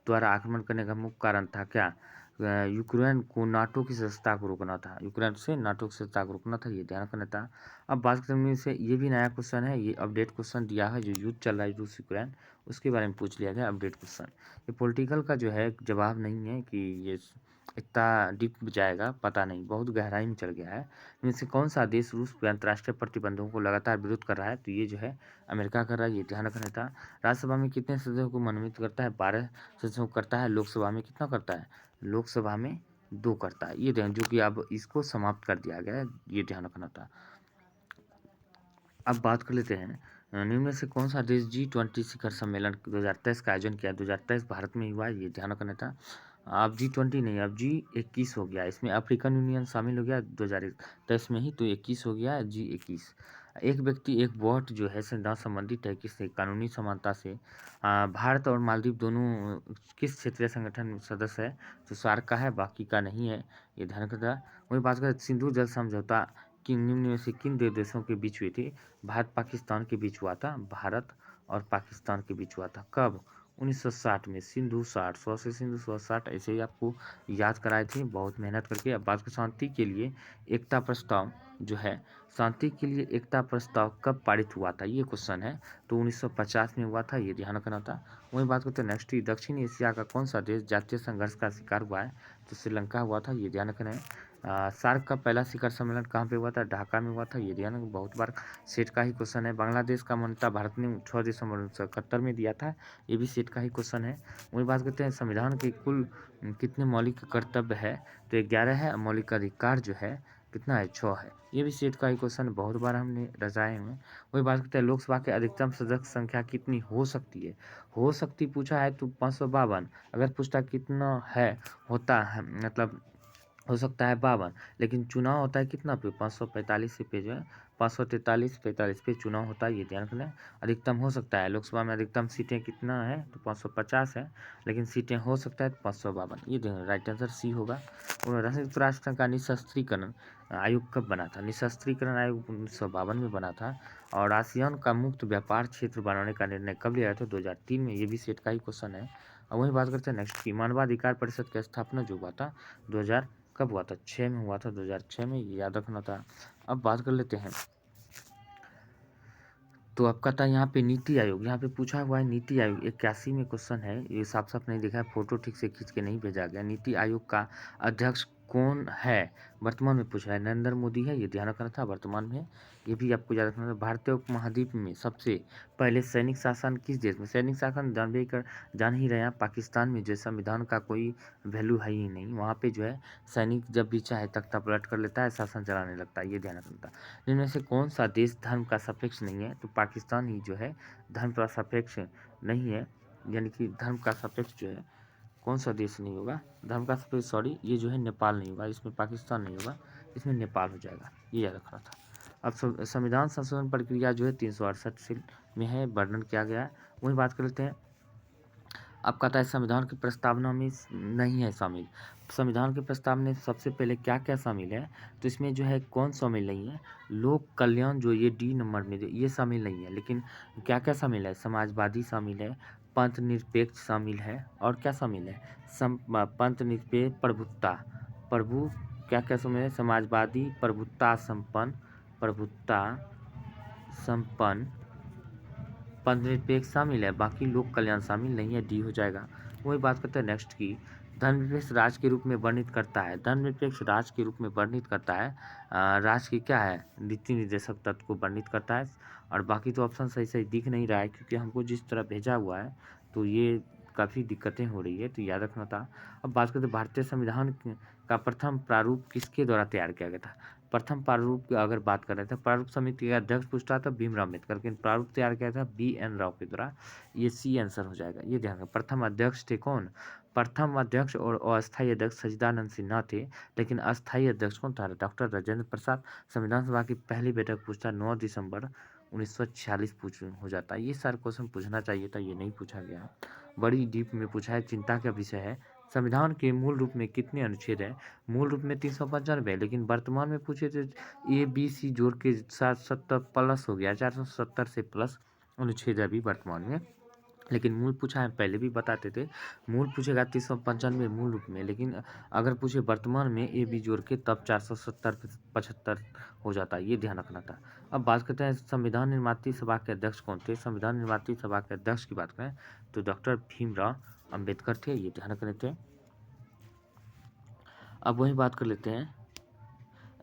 द्वारा आक्रमण करने का मुख्य कारण था क्या, यूक्रेन को नाटो की सदस्यता को रोकना था, यूक्रेन से नाटो की सदस्यता को रोकना था, ये ध्यान रखना था। अब बात करने से ये भी नया क्वेश्चन है, ये अपडेट क्वेश्चन दिया है, जो युद्ध चल रहा है रूस यूक्रेन उसके बारे में पूछ लिया गया अपडेट क्वेश्चन, ये पॉलिटिकल का जो है जवाब नहीं है कि ये इतना डीप जाएगा, पता नहीं, बहुत गहराई में चल गया है। इनमें से कौन सा देश रूस पर अंतर्राष्ट्रीय प्रतिबंधों को लगातार विरोध कर रहा है, तो ये जो है अमेरिका कर रहा है, ये ध्यान रखना था। राज्यसभा में कितने सदस्यों को मनोनीत करता है, 12 सदस्यों को करता है, लोकसभा में कितना करता है, लोकसभा में 2 करता है, ये ध्यान, जो कि अब इसको समाप्त कर दिया गया है, ये ध्यान रखना था। अब बात कर लेते हैं निम्न में से कौन सा देश G20 शिखर सम्मेलन 2023 का आयोजन किया, 2023 भारत में हुआ, ये ध्यान रखना था। अब G20 नहीं, अब G21 हो गया, इसमें अफ्रीकन यूनियन शामिल हो गया 2023 में ही, तो 21 हो गया G21। एक व्यक्ति एक वोट जो है संविधान संबंधित है किससे, कानूनी समानता से। भारत और मालदीव दोनों किस क्षेत्रीय संगठन में सदस्य है, तो सार्क का है, बाकी का नहीं है, ये ध्यान रखना। वही बात करें सिंधु जल समझौता कि निम्न में से किन 2 देशों के बीच हुई थी, भारत पाकिस्तान के बीच हुआ था, भारत और पाकिस्तान के बीच हुआ था, कब, 1960 में, सिंधु 60, 100 से सिंधु 160, ऐसे ही आपको याद कराए थे बहुत मेहनत करके। अब बात को शांति के लिए एकता प्रस्ताव जो है शांति के लिए एकता प्रस्ताव कब पारित हुआ था, ये क्वेश्चन है। तो 1950 में हुआ था, ये ध्यान रखना था। वही बात करते हैं नेक्स्ट, दक्षिण एशिया का कौन सा देश जातीय संघर्ष का शिकार हुआ है, तो श्रीलंका हुआ था, ये ध्यान रखना है। सार्क का पहला शिखर सम्मेलन कहाँ पे हुआ था, ढाका में हुआ था, ये ध्यान रखना, बहुत बार सेट का ही क्वेश्चन है। बांग्लादेश का मान्यता भारत ने 6 दिसंबर 1971 में दिया था, ये भी सेट का ही क्वेश्चन है। वही बात करते हैं संविधान के कुल कितने मौलिक कर्तव्य है, तो 11 है। मौलिक अधिकार जो है कितना है, 6 है, ये भी सेट का ही क्वेश्चन बहुत बार हमने रचाए हुए हैं। वही बात करते हैं लोकसभा के अधिकतम सदस्य संख्या कितनी हो सकती है, हो सकती पूछा है तो 552। अगर पूछता कितना है, होता है मतलब हो सकता है 52, लेकिन चुनाव होता है कितना पे, 545 पे जो है 543 45 पे चुनाव होता है, ये ध्यान रखना है। अधिकतम हो सकता है लोकसभा में अधिकतम सीटें कितना है, तो 550 है, लेकिन सीटें हो सकता है तो 552, ये देखो राइट आंसर सी होगा। और संयुक्त राष्ट्र संघ का निशस्त्रीकरण आयोग कब बना था, निशस्त्रीकरण आयोग 1952 में बना था। और आसियान का मुक्त व्यापार क्षेत्र बनाने का निर्णय कब लिया था, 2003 में, ये भी सेट का ही क्वेश्चन है। और वही बात करते हैं नेक्स्ट की, मानवाधिकार परिषद की स्थापना जो हुआ था 2000 कब हुआ था, 6 में हुआ था, 2006 में, ये याद रखना था। अब बात कर लेते हैं, तो आपका था यहाँ पे नीति आयोग, यहाँ पे पूछा हुआ है नीति आयोग 81 में क्वेश्चन है, ये साफ साफ नहीं दिखा है, फोटो ठीक से खींच के नहीं भेजा गया। नीति आयोग का अध्यक्ष कौन है, वर्तमान में पूछा है, नरेंद्र मोदी है, ये ध्यान रखना था, वर्तमान में। ये भी आपको याद रखना था। भारतीय उपमहाद्वीप में सबसे पहले सैनिक शासन किस देश में, सैनिक शासन जान ही रहे हैं, पाकिस्तान में जो संविधान का कोई वैल्यू है ही नहीं, वहाँ पे जो है सैनिक जब भी चाहे तख्ता पलट कर लेता है, शासन चलाने लगता है, ये ध्यान रखना था। इनमें से कौन सा देश धर्म का सापेक्ष नहीं है, तो पाकिस्तान ही जो है धर्म का सापेक्ष नहीं है, यानी कि धर्म का सापेक्ष जो है कौन सा देश नहीं होगा, धर्म का सापेक्ष, सॉरी, ये जो है नेपाल नहीं होगा, इसमें पाकिस्तान नहीं होगा, इसमें नेपाल हो जाएगा, ये याद रखना था। अब संविधान संशोधन प्रक्रिया जो है 368 से में है, वर्णन किया गया है। वही बात कर लेते हैं, अब कहता है संविधान की प्रस्तावना में नहीं है शामिल, संविधान के प्रस्ताव में सबसे पहले क्या क्या शामिल है, तो इसमें जो है कौन शामिल नहीं है, लोक कल्याण जो ये डी नंबर में ये शामिल नहीं है, लेकिन क्या क्या शामिल है, समाजवादी शामिल है, पंथ निरपेक्ष शामिल है, और क्या शामिल है, पंथ निरपेक्ष, प्रभुत्ता, प्रभु, क्या क्या शामिल है, समाजवादी, प्रभुत्ता संपन्न, पंथनिरपेक्ष शामिल है, बाकी लोक कल्याण शामिल नहीं है, डी हो जाएगा। वही बात करते हैं नेक्स्ट की, धर्मनिरपेक्ष राज्य के रूप में वर्णित करता है, धर्मनिरपेक्ष राज्य के रूप में वर्णित करता है, राज्य की क्या है, नीति निर्देशक तत्व को वर्णित करता है। और बाकी तो ऑप्शन सही सही दिख नहीं रहा है, क्योंकि हमको जिस तरह भेजा हुआ है तो ये काफ़ी दिक्कतें हो रही है, तो याद रखना था। अब बात करते हैं भारतीय संविधान का प्रथम प्रारूप किसके द्वारा तैयार किया गया था, प्रथम प्रारूप की अगर बात कर रहे थे, प्रारूप समिति का अध्यक्ष पूछता था भीमराव अम्बेडकर, लेकिन प्रारूप तैयार किया था BN राव के द्वारा, ये सी आंसर हो जाएगा, ये ध्यान रखें। प्रथम अध्यक्ष थे कौन, प्रथम अध्यक्ष और अस्थायी अध्यक्ष सच्चिदानंद सिन्हा थे, लेकिन अस्थायी अध्यक्ष कौन था, डॉक्टर राजेंद्र प्रसाद। संविधान सभा की पहली बैठक पूछता 9 दिसंबर 1946 पूछ हो जाता है, ये सारे क्वेश्चन पूछना चाहिए था, ये नहीं पूछा गया, बड़ी डीप में पूछा है, चिंता का विषय है। संविधान के मूल रूप में कितने अनुच्छेद हैं, मूल रूप में 395, लेकिन वर्तमान में पूछे तो ABC जोड़ के साथ 70 प्लस हो गया, 470 से प्लस अनुच्छेद है अभी वर्तमान में, लेकिन मूल पूछा है, पहले भी बताते थे, मूल पूछेगा 395 मूल रूप में, लेकिन अगर पूछे वर्तमान में AB जोड़ के तब 470 75 हो जाता है, ये ध्यान रखना था। अब बात करते हैं संविधान निर्मात्री सभा के अध्यक्ष कौन थे, संविधान निर्मात्री सभा के अध्यक्ष की बात करें तो डॉक्टर भीमराव अम्बेडकर थे, ये ध्यान रखने थे। अब वही बात कर लेते हैं,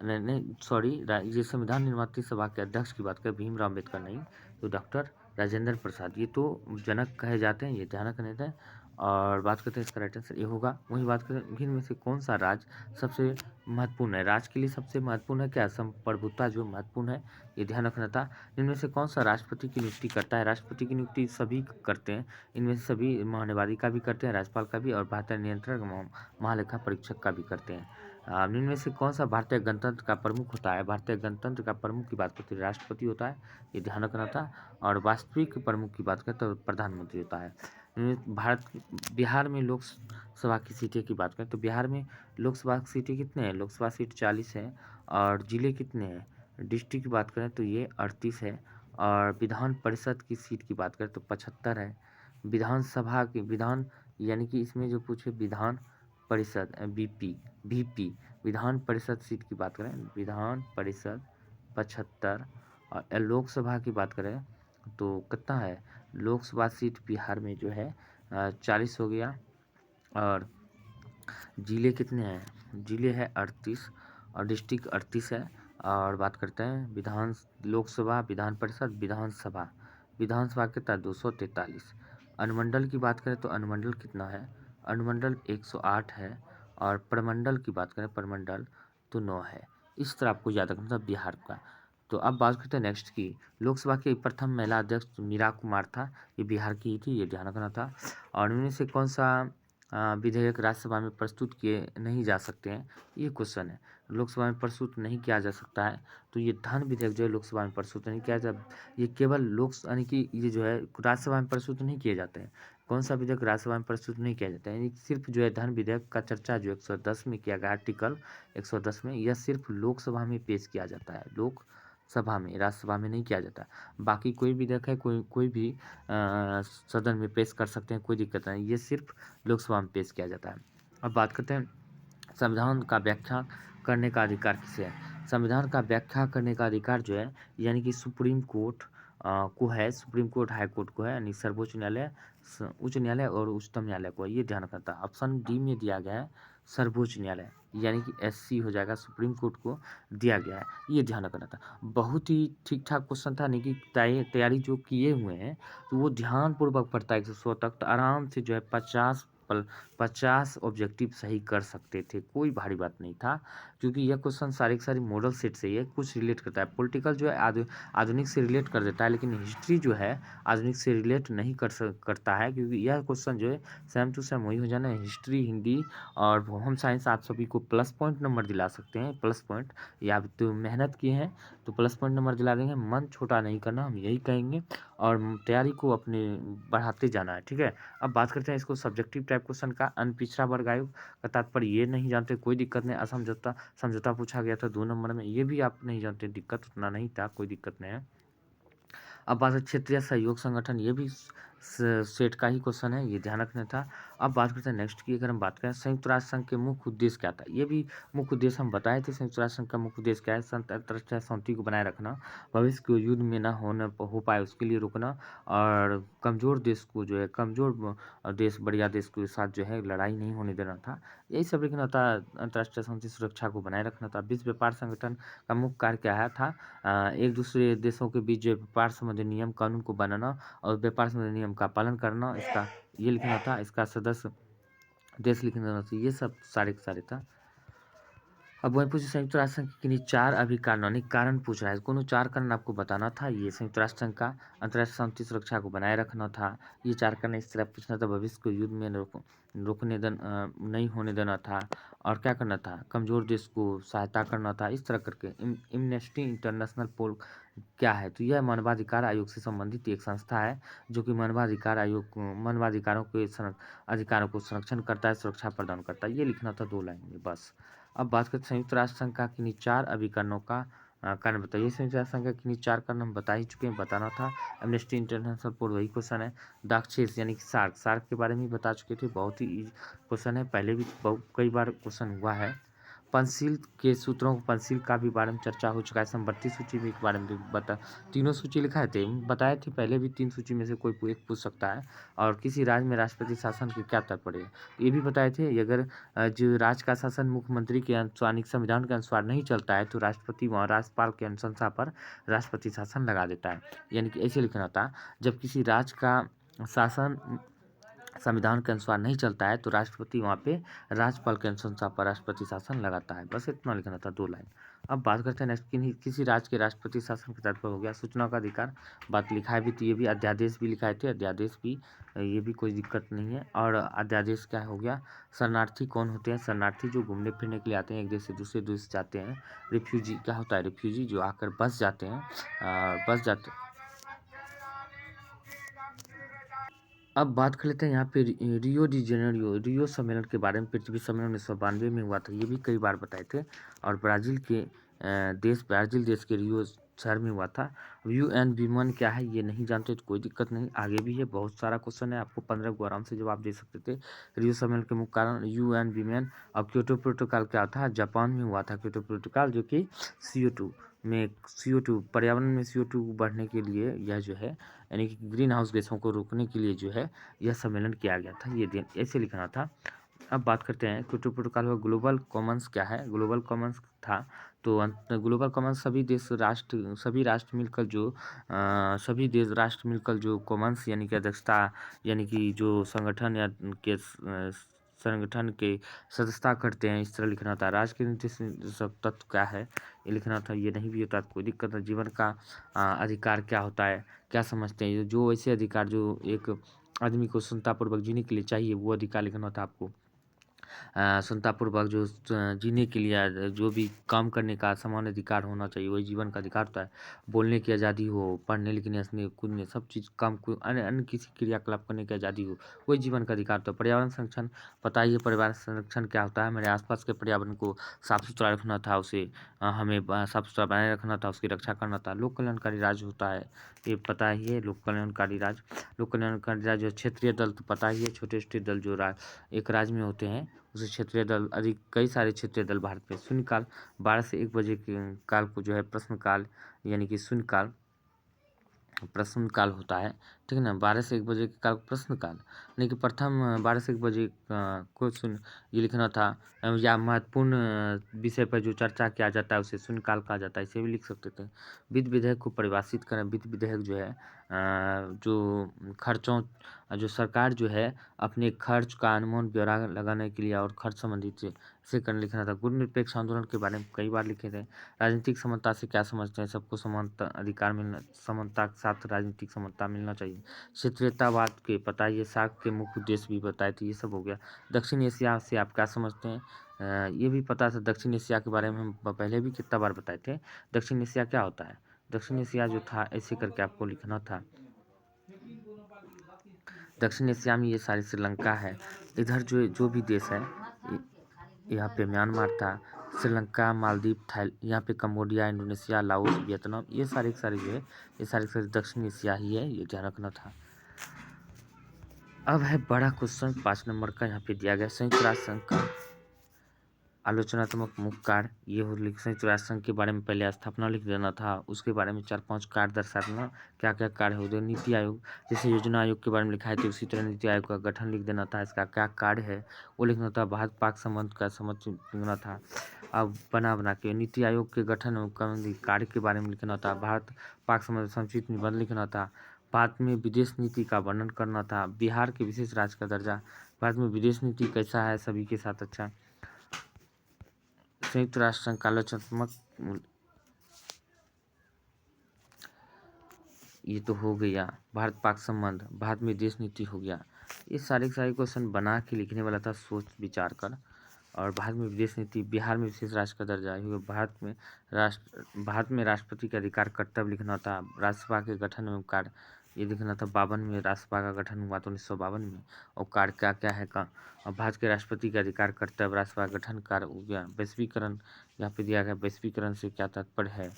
नहीं नहीं सॉरी, ये संविधान निर्मात्री सभा के अध्यक्ष की बात करें भीमराव अम्बेडकर नहीं, तो डॉक्टर राजेंद्र प्रसाद, ये तो जनक कहे जाते हैं, ये ध्यान रखने थे। और बात करते हैं इसका राइट आंसर ये होगा। वही बात करें इनमें से कौन सा राज्य सबसे महत्वपूर्ण है, राज्य के लिए सबसे महत्वपूर्ण है क्या, संप्रभुता जो महत्वपूर्ण है, ये ध्यान रखना था। इनमें से कौन सा राष्ट्रपति की नियुक्ति करता है, राष्ट्रपति की नियुक्ति सभी करते हैं, इनमें से सभी महान्यायवादी का भी करते हैं, राज्यपाल का भी, और भारतीय नियंत्रक महालेखा परीक्षक का भी करते हैं। इनमें से कौन सा भारतीय गणतंत्र का प्रमुख होता है, भारतीय गणतंत्र का प्रमुख की बात करते हैं राष्ट्रपति होता है, ये ध्यान रखना था। और वास्तविक प्रमुख की बात करें तो प्रधानमंत्री होता है। भारत बिहार में लोकसभा की सीटें की बात करें तो बिहार में लोकसभा की सीटें कितने हैं, लोकसभा सीट 40 है, और जिले कितने हैं, डिस्ट्रिक्ट की बात करें तो ये 38 है, और विधान परिषद की सीट की बात करें तो 75 है। विधानसभा की विधान यानी कि इसमें जो पूछे Vidhan Parishad BP VP Vidhan Parishad seat की बात करें, विधान परिषद 75, और लोकसभा की बात करें तो कितना है, लोकसभा सीट बिहार में जो है 40 हो गया। और जिले कितने हैं, जिले है 38 और डिस्ट्रिक्ट 38 है। और बात करते हैं विधान, लोकसभा, विधान परिषद, विधानसभा, विधानसभा कितना 243। अनुमंडल की बात करें तो अनुमंडल कितना है, अनुमंडल 108 है। और प्रमंडल की बात करें, प्रमंडल तो 9 है। इस तरह आपको याद रखना था बिहार का। तो अब बात करते हैं नेक्स्ट की, लोकसभा की प्रथम महिला अध्यक्ष मीरा कुमार था, ये बिहार की ही थी, ये ध्यान रखना था। और इनमें से कौन सा विधेयक राज्यसभा में प्रस्तुत किए नहीं जा सकते हैं, ये क्वेश्चन है। लोकसभा में प्रस्तुत नहीं किया जा सकता है, तो ये धन विधेयक जो है लोकसभा में प्रस्तुत नहीं किया जा, ये केवल लोक यानी कि ये जो है राज्यसभा में प्रस्तुत नहीं किए जाते हैं। कौन सा विधेयक राज्यसभा में प्रस्तुत नहीं किया जाता है, यानी सिर्फ जो है धन विधेयक का चर्चा जो 110 में किया गया, आर्टिकल 110 में, यह सिर्फ लोकसभा में पेश किया जाता है, लोकसभा में, राज्यसभा में नहीं किया जाता। बाकी कोई विधेयक है, कोई भी सदन में पेश कर सकते हैं, कोई दिक्कत नहीं, ये सिर्फ लोकसभा में पेश किया जाता है। अब बात करते हैं संविधान का व्याख्या करने का अधिकार किसे है। संविधान का व्याख्या करने का अधिकार जो है यानी कि सुप्रीम कोर्ट को है, सुप्रीम कोर्ट, हाई कोर्ट को है, यानी सर्वोच्च न्यायालय, उच्च न्यायालय और उच्चतम न्यायालय को है, ये ध्यान रखना था। ऑप्शन डी में दिया गया है सर्वोच्च न्यायालय, यानी कि एससी हो जाएगा, सुप्रीम कोर्ट को दिया गया है, ये ध्यान रखना था। बहुत ही ठीक ठाक क्वेश्चन था, नहीं कि तैयारी जो किए हुए हैं तो वो ध्यानपूर्वक पढ़ता है 100 तक, तो आराम से जो है 50 ऑब्जेक्टिव सही कर सकते थे, कोई भारी बात नहीं था। क्योंकि यह क्वेश्चन सारे के सारे मॉडल सेट से ये कुछ रिलेट करता है। पॉलिटिकल जो है आधुनिक से रिलेट कर देता है, लेकिन हिस्ट्री जो है आधुनिक से रिलेट नहीं करता है, क्योंकि यह क्वेश्चन जो है सेम टू सेम वही हो जाना है। हिस्ट्री, हिंदी और होम साइंस आप सभी को प्लस पॉइंट नंबर दिला सकते हैं, प्लस पॉइंट, या तो मेहनत किए हैं तो प्लस पॉइंट नंबर दिला देंगे। मन छोटा नहीं करना, हम यही कहेंगे, और तैयारी को अपने बढ़ाते जाना है, ठीक है। अब बात करते हैं इसको सब्जेक्टिव टाइप क्वेश्चन का। अनपिछड़ा वर्ग आयोग का तात्पर्य ये नहीं जानते, कोई दिक्कत नहीं। असमझौता समझौता पूछा गया था 2 नंबर में, ये भी आप नहीं जानते, दिक्कत उतना नहीं था, कोई दिक्कत नहीं है। अब बात है क्षेत्रीय सहयोग संगठन, ये भी सेट का ही क्वेश्चन है, ये ध्यान रखना था। अब बात करते हैं नेक्स्ट की, अगर हम बात करें संयुक्त राष्ट्र संघ के मुख्य उद्देश्य क्या था, ये भी मुख्य उद्देश्य हम बताए थे। संयुक्त राष्ट्र संघ का मुख्य उद्देश्य क्या है, अंतर्राष्ट्रीय शांति को बनाए रखना, भविष्य को युद्ध में ना हो पाए उसके लिए रुकना, और कमजोर देश को जो है, कमजोर देश बढ़िया देश के साथ जो है लड़ाई नहीं होने देना था, यही सब लिखना था। अंतर्राष्ट्रीय शांति सुरक्षा को बनाए रखना था। विश्व व्यापार संगठन का मुख्य कार्य क्या था, एक दूसरे देशों के बीच जो व्यापार संबंधी नियम कानून को बनाना और व्यापार संबंधी नियम का पालन करना, इसका ये लिखना था। इसका सदस्य देश लिखना था, ये सब सारे के सारे था। अब वही पूछे संयुक्त राष्ट्र संघ के किन्हीं 4 अभिकारणों कारण पूछ रहा है, कोनो 4 कारण आपको बताना था। ये संयुक्त राष्ट्र संघ का अंतर्राष्ट्रीय शांति सुरक्षा को बनाए रखना था, ये 4 कारण इस तरह पूछना था। भविष्य को युद्ध में नहीं होने देना था, और क्या करना था, कमजोर देश को सहायता करना था, इस तरह करके। एमनेस्टी इंटरनेशनल पोल क्या है, तो यह मानवाधिकार आयोग से संबंधित एक संस्था है, जो कि मानवाधिकार आयोग मानवाधिकारों के अधिकारों को संरक्षण करता है, सुरक्षा प्रदान करता है, ये लिखना था 2 लाइन में बस। अब बात करते हैं संयुक्त राष्ट्र संघ का किन्हीं 4 अभिकरणों का कारण बताइए। संयुक्त राष्ट्र संघ का किन्हीं 4 कारण हम बता ही चुके हैं, बताना था। एमनेस्टी इंटरनेशनल पोल वही क्वेश्चन है। दाक्षेस यानी कि सार्क के बारे में बता चुके थे, बहुत ही क्वेश्चन है, पहले भी कई बार क्वेश्चन हुआ है। पंचशील के सूत्रों, पंचशील का भी बारे में चर्चा हो चुका है। संवर्ती सूची भी के बारे में भी तीनों सूची लिखा थे, बताए थे पहले भी, 3 सूची में से कोई एक पूछ सकता है। और किसी राज्य में राष्ट्रपति शासन के क्या तात्पर्य है, ये भी बताए थे। अगर जो राज्य का शासन मुख्यमंत्री के अनुसार संविधान के अनुसार नहीं चलता है, तो राष्ट्रपति वहाँ राज्यपाल के अनुशंसा पर राष्ट्रपति शासन लगा देता है, यानी कि ऐसे लिखना था। जब किसी राज्य का शासन संविधान के अनुसार नहीं चलता है, तो राष्ट्रपति वहाँ पे राज्यपाल के अनुशंसा पर राष्ट्रपति शासन लगाता है, बस इतना लिखना था 2 लाइन। अब बात करते हैं नेक्स्ट, किसी राज्य के राष्ट्रपति शासन के तात्पर्य हो गया। सूचना का अधिकार बात लिखाए भी थी, ये भी अध्यादेश भी लिखाए थे, अध्यादेश भी, ये भी कोई दिक्कत नहीं है। और अध्यादेश क्या हो गया, शरणार्थी कौन होते हैं, शरणार्थी जो घूमने फिरने के लिए आते हैं, एक देश से दूसरे देश जाते हैं। रिफ्यूजी क्या होता है, रिफ्यूजी जो आकर बस जाते हैं, बस जाते। अब बात कर लेते हैं यहाँ पे रियो डी जेनेरियो, रियो सम्मेलन के बारे में। पृथ्वी सम्मेलन 1992 में हुआ था, ये भी कई बार बताए थे। और ब्राज़ील देश के रियो शहर में हुआ था। अब यूएन विमन क्या है ये नहीं जानते तो कोई दिक्कत नहीं, आगे भी है, बहुत सारा क्वेश्चन है, आपको 15 को आराम से जवाब दे सकते थे। रियो सम्मेलन के मुख्य कारण यूएन विमेन। अब क्योटो प्रोटोकॉल क्या था, जापान में हुआ था क्योटो प्रोटोकॉल, जो कि CO2 पर्यावरण में CO2 बढ़ने के लिए यह जो है यानी कि ग्रीन हाउस गैसों को रोकने के लिए जो है यह सम्मेलन किया गया था, ये दिन ऐसे लिखना था। अब बात करते हैं क्योटो प्रोटोकॉल में ग्लोबल कॉमन्स क्या है। ग्लोबल कॉमन्स था तो ग्लोबल कॉमन्स सभी राष्ट्र मिलकर जो सभी देश राष्ट्र मिलकर जो कॉमन्स यानी कि अध्यक्षता यानी कि जो संगठन के सदस्यता करते हैं, इस तरह लिखना था। राज के नीति से सब तत्व क्या है ये लिखना था, ये नहीं भी होता तो कोई दिक्कत नहीं। जीवन का अधिकार क्या होता है, क्या समझते हैं, जो ऐसे अधिकार जो एक आदमी को संतापूर्वक जीने के लिए चाहिए वो अधिकार लिखना था आपको। संतापूर्वक जो जीने के लिए जो भी काम करने का समान अधिकार होना चाहिए वही जीवन का अधिकार होता है। बोलने की आज़ादी हो, पढ़ने लिखने हंसने कूदने सब चीज़ काम को अन्य किसी क्रियाकलाप करने की आज़ादी हो, वही जीवन का अधिकार होता है। पर्यावरण संरक्षण पता ही है, पर्यावरण संरक्षण क्या होता है, मेरे आसपास के पर्यावरण को साफ सुथरा रखना था, उसे हमें साफ सुथरा बनाए रखना था, उसकी रक्षा करना था। लोक कल्याणकारी राज्य होता है, ये पता ही है। लोक कल्याणकारी राज्य जो क्षेत्रीय दल तो पता ही है, छोटे छोटे दल जो एक राज्य में होते हैं उसे क्षेत्रीय दल। अधिक कई सारे क्षेत्रीय दल भारत में। शून्यकाल 12 से 1 बजे के काल को जो है प्रश्नकाल यानी कि शून्यकाल प्रश्नकाल होता है, ठीक है ना। 12 से 1 बजे के काल प्रश्नकाल यानी कि प्रथम 12 से 1 बजे क्वेश्चन ये लिखना था, या महत्वपूर्ण विषय पर जो चर्चा किया जाता है उसे शून्यकाल कहा जाता है, इसे भी लिख सकते थे। वित्त विधेयक को परिभाषित करें। वित्त विधेयक जो है जो खर्चों जो सरकार जो है अपने खर्च का अनुमान ब्यौरा लगाने के लिए और खर्च संबंधित से करने लिखना था। गुण निरपेक्ष आंदोलन के बारे में कई बार लिखे थे। राजनीतिक समानता से क्या समझते हैं, सबको समानता अधिकार मिलना, समानता के साथ राजनीतिक समानता मिलना चाहिए। क्षेत्रीयतावाद के पता ये सार्क के मुख्य उद्देश्य भी बताए थे, ये सब हो गया। दक्षिण एशिया से आप क्या समझते हैं, ये भी पता था। दक्षिण एशिया के बारे में हम पहले भी कितना बार बताए थे। दक्षिण एशिया क्या होता है, दक्षिण एशिया जो था ऐसे करके आपको लिखना था। दक्षिण एशिया में ये सारी श्रीलंका है। इधर जो भी देश है, यहाँ पे म्यांमार था, श्रीलंका, मालदीव, यहाँ पे कम्बोडिया, इंडोनेशिया, लाओस, वियतनाम, ये सारे जो है ये सारे दक्षिण एशिया ही है, ये ध्यान रखना था। अब है बड़ा क्वेश्चन 5 नंबर का, यहाँ पे दिया गया संयुक्त राष्ट्र संघ का आलोचनात्मक मुख्य कार्य। ये हो संयुक्त राष्ट्र संघ के बारे में पहले स्थापना लिख देना था, उसके बारे में 4-5 कार्य दर्शा देना, क्या क्या कार्य हो गए। नीति आयोग जैसे योजना आयोग के बारे में लिखा है तो उसी तरह नीति आयोग का गठन लिख देना था, इसका क्या कार्य है वो लिखना था। भारत पाक संबंध का समझ लिखना था। अब बना के नीति आयोग के गठन एवं कार्य के बारे में लिखना था। भारत पाक संबंध संक्षिप्त निबंध लिखना था। भारत में विदेश नीति का वर्णन करना था। बिहार के विशेष राज्य का दर्जा, भारत में विदेश नीति कैसा है सभी के साथ अच्छा। संयुक्त राष्ट्र संघ का आलोचनात्मक, ये तो हो गया। भारत पाक संबंध, भारत में देश नीति हो गया। ये सारे क्वेश्चन बना के लिखने वाला था सोच विचार कर। और भारत में विदेश नीति, बिहार में विशेष राज्य का दर्जा, भारत में राष्ट्रपति का अधिकार कर्तव्य लिखना था। राज्यसभा के गठन एवं कार्य ये लिखना था। 52 में राज्यसभा का गठन हुआ था 1952 में, और कार्य क्या क्या है का। और भारत के राष्ट्रपति का अधिकार कर्तव्य राज्यसभा गठन कार्य हो गया। वैश्वीकरण यहाँ पे दिया गया, वैश्वीकरण से क्या तात्पर्य है।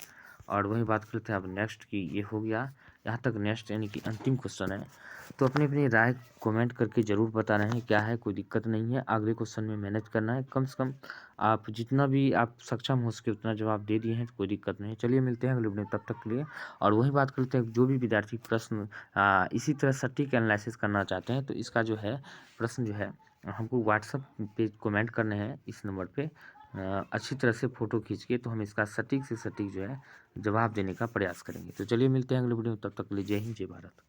और वही बात करते हैं अब नेक्स्ट की, ये हो गया यहाँ तक। नेक्स्ट यानी कि अंतिम क्वेश्चन है, तो अपनी अपनी राय कमेंट करके ज़रूर बता रहे हैं क्या है, कोई दिक्कत नहीं है। अगले क्वेश्चन में मैनेज करना है, कम से कम आप जितना भी आप सक्षम हो सके उतना जवाब दे दिए हैं तो कोई दिक्कत नहीं है। चलिए मिलते हैं अगले वीडियो में, तब तक के लिए। और वही बात करते हैं, जो भी विद्यार्थी प्रश्न इसी तरह सटीक एनालिसिस करना चाहते हैं तो इसका जो है प्रश्न जो है हमको व्हाट्सएप पे कमेंट करने हैं इस नंबर पे, अच्छी तरह से फ़ोटो खींच के, तो हम इसका सटीक से सटीक जो है जवाब देने का प्रयास करेंगे। तो चलिए मिलते हैं अगले वीडियो में, तब तक के लिए जय हिंद जय भारत।